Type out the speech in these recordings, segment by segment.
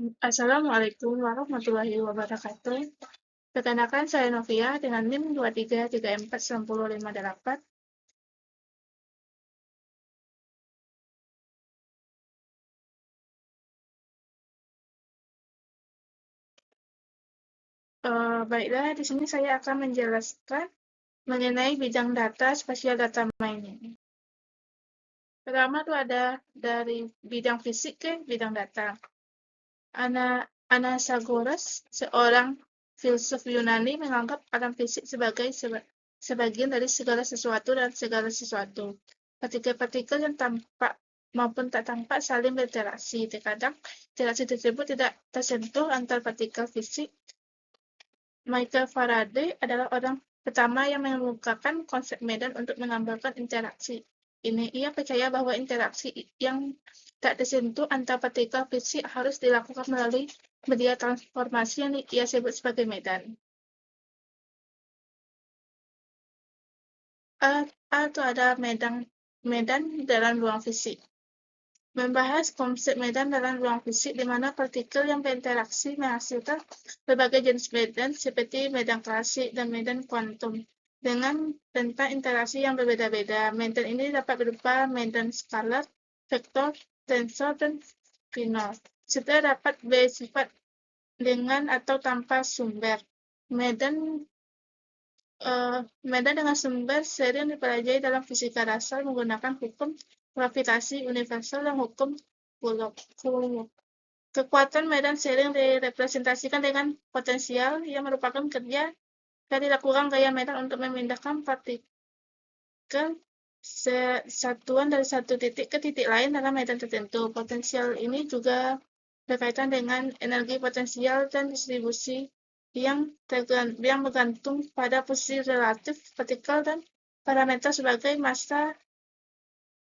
Assalamualaikum warahmatullahi wabarakatuh. Perkenalkan saya Novia dengan NIM 23349058. Baiklah, di sini saya akan menjelaskan mengenai bidang data spatial data mining. Pertama itu ada dari bidang fisik ke bidang data. Anaxagoras, seorang filsuf Yunani, menganggap alam fisik sebagai sebagian dari segala sesuatu dan segala sesuatu. Partikel-partikel yang tampak maupun tak tampak saling berinteraksi. Terkadang interaksi tersebut tidak tersentuh antar partikel fisik. Michael Faraday adalah orang pertama yang mengemukakan konsep medan untuk menggambarkan interaksi ini. Ia percaya bahwa interaksi yang tak tersentuh antar partikel fisik harus dilakukan melalui media transformasi yang ia sebut sebagai medan. Atau ada medan dalam ruang fisik. Membahas konsep medan dalam ruang fisik di mana partikel yang berinteraksi menghasilkan berbagai jenis medan seperti medan klasik dan medan kuantum dengan tentang interaksi yang berbeda-beda. Medan ini dapat berupa medan skalar, vektor, tensor, dan spinor, serta dapat bersifat dengan atau tanpa sumber. Medan dengan sumber sering dipelajari dalam fisika dasar menggunakan hukum gravitasi universal dan hukum Coulomb. Kekuatan medan sering direpresentasikan dengan potensial yang merupakan kerja yang dilakukan gaya medan untuk memindahkan partikel satuan dari satu titik ke titik lain dalam medan tertentu. Potensial ini juga berkaitan dengan energi potensial dan distribusi yang bergantung pada posisi relatif partikel dan parameter sebagai massa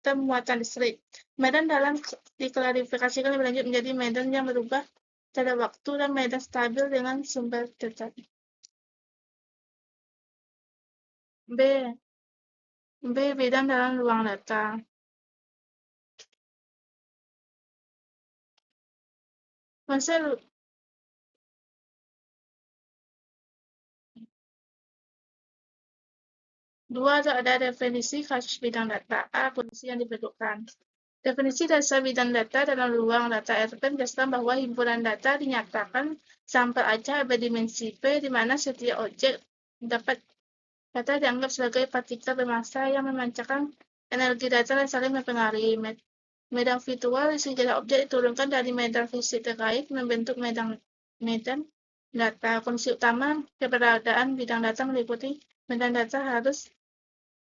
dan muatan listrik. Medan dalam diklarifikasikan lebih lanjut menjadi medan yang berubah pada waktu dan medan stabil dengan sumber tetap. Bidang dalam ruang data. Konsep dua ada definisi kasus bidang data. A. Kondisi yang diperlukan. Definisi dasar bidang data dalam ruang data RP menjelaskan bahwa himpunan data dinyatakan sampel acak berdimensi P, di mana setiap objek data dianggap sebagai partikel bermassa yang memancarkan energi data dan saling mempengaruhi. Medan virtual segala objek diturunkan dari medan fisik terkait membentuk medan data. Kondisi utama keberadaan bidang data meliputi medan data harus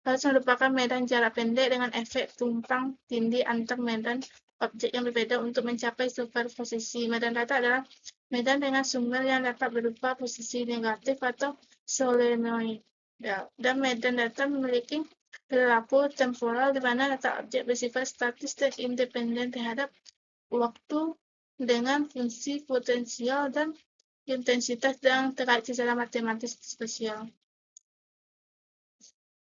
merupakan medan jarak pendek dengan efek tumpang tindih antar medan objek yang berbeda untuk mencapai superposisi. Medan data adalah medan dengan sumber yang dapat berupa posisi negatif atau solenoidal, dan medan data memiliki perilaku temporal di mana data objek bersifat statis dan independen terhadap waktu dengan fungsi potensial dan intensitas yang terkait secara matematis spesial.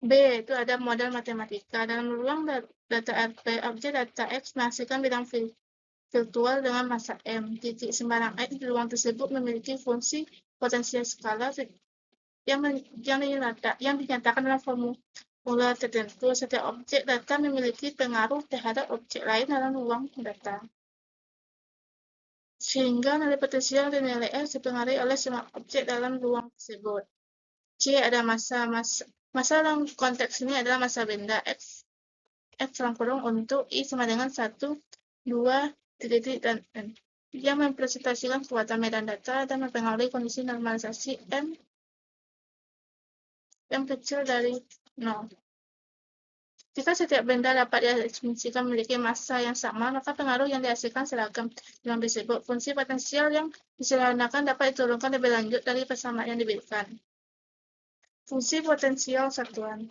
B. Itu ada model matematika. Dalam ruang data RP, objek data X menghasilkan bidang virtual dengan massa M. Titik sembarang X di ruang tersebut memiliki fungsi potensial skalar yang dinyatakan dalam formula tertentu. Setiap objek data memiliki pengaruh terhadap objek lain dalam ruang data, sehingga nilai potensial dan nilai X dipengaruhi oleh semua objek dalam ruang tersebut. C. Ada massa dalam konteks ini adalah massa benda X untuk I sama dengan 1, 2, titik, dan N, yang merepresentasikan kekuatan medan data dan mempengaruhi kondisi normalisasi M kecil dari 0. Jika setiap benda dapat diasumsikan memiliki massa yang sama, maka pengaruh yang dihasilkan seragam. Dalam tersebut, fungsi potensial yang disederhanakan dapat diturunkan lebih lanjut dari persamaan yang diberikan. Fungsi potensial satuan.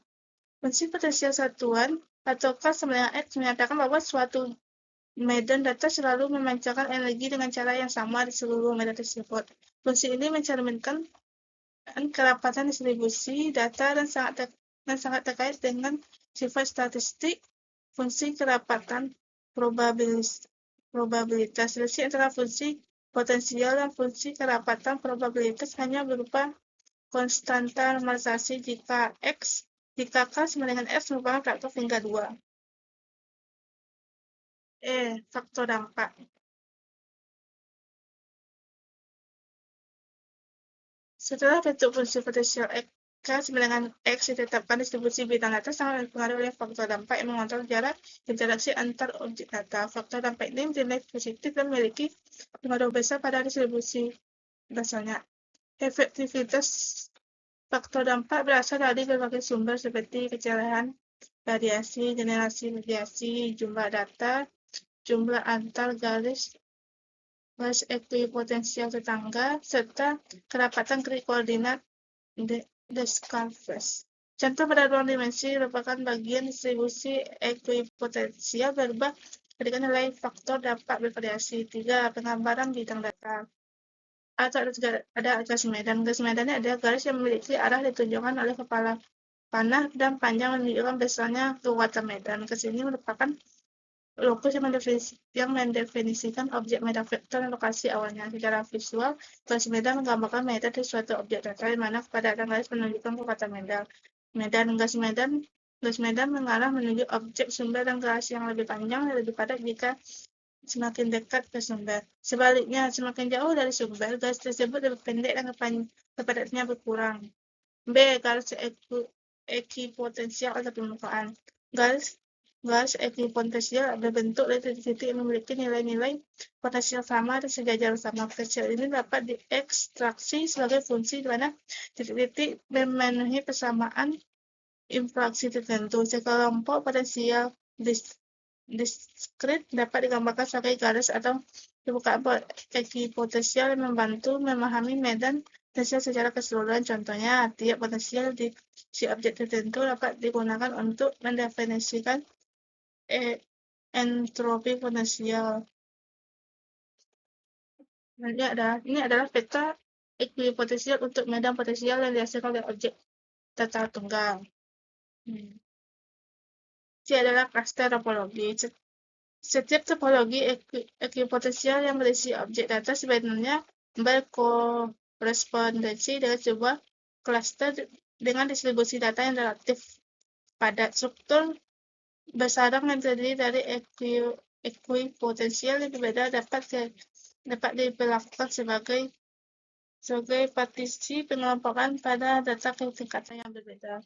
Fungsi potensial satuan ataukah sama dengan X menyatakan bahwa suatu medan data selalu memancarkan energi dengan cara yang sama di seluruh medan tersebut. Fungsi ini mencerminkan kerapatan distribusi data dan sangat terkait dengan sifat statistik fungsi kerapatan probabilitas. Relasi antara fungsi potensial dan fungsi kerapatan probabilitas hanya berupa konstanta normalisasi jika K sama dengan X merupakan faktor hingga 2. Faktor dampak. Setelah bentuk fungsi potensial K sama dengan X ditetapkan, distribusi bidang data sangat dipengaruhi oleh faktor dampak yang mengontrol jarak interaksi antar objek data. Faktor dampak ini dinilai positif dan memiliki pengaruh besar pada distribusi dasarnya. Efektivitas faktor dampak berasal dari berbagai sumber seperti kecerahan, radiasi, generasi radiasi, jumlah data, jumlah antar garis ekuipotensial tetangga, serta kedapatan koordinat Descartes. Contoh pada ruang dimensi merupakan bagian distribusi ekuipotensial berubah ketika nilai faktor dampak bervariasi. 3. Penggambaran bidang data. Atau ada garis medan. Garis medannya adalah garis yang memiliki arah ditunjukkan oleh kepala panah dan panjang menunjukkan besarnya kekuatan medan. Garis ini merupakan lokus yang mendefinisikan objek medan vektor dan lokasi awalnya. Secara visual, garis medan menggambarkan medan di suatu objek data di mana kepadatan garis menunjukkan kekuatan medan. Garis medan mengarah menuju objek sumber dan garis yang lebih panjang dan lebih padat jika semakin dekat ke sumber. Sebaliknya, semakin jauh dari sumber, garis tersebut lebih pendek dan kepadatannya berkurang. B. Garis ekipotensial atau permukaan. Garis ekipotensial berbentuk dari titik yang memiliki nilai-nilai potensial sama dan sejajar sama. Potensial ini dapat diekstraksi sebagai fungsi di mana titik-titik memenuhi persamaan infraksi tertentu. Sekelompok potensial diskrit dapat digambarkan sebagai garis atau permukaan ekipotensial yang membantu memahami medan potensial secara keseluruhan. Contohnya, tiap potensial di si objek tertentu dapat digunakan untuk mendefinisikan entropi potensial. Ini adalah peta ekuipotensial untuk medan potensial yang dihasilkan oleh objek data tunggal. Ini adalah klaster topologi. Setiap topologi ekuipotensial yang berisi objek data sebenarnya berkorespondensi dengan sebuah klaster dengan distribusi data yang relatif padat. Struktur bersarang yang terdiri dari ekuipotensial yang berbeda dapat diperlakukan sebagai partisi pengelompokan pada data tingkatan yang berbeda.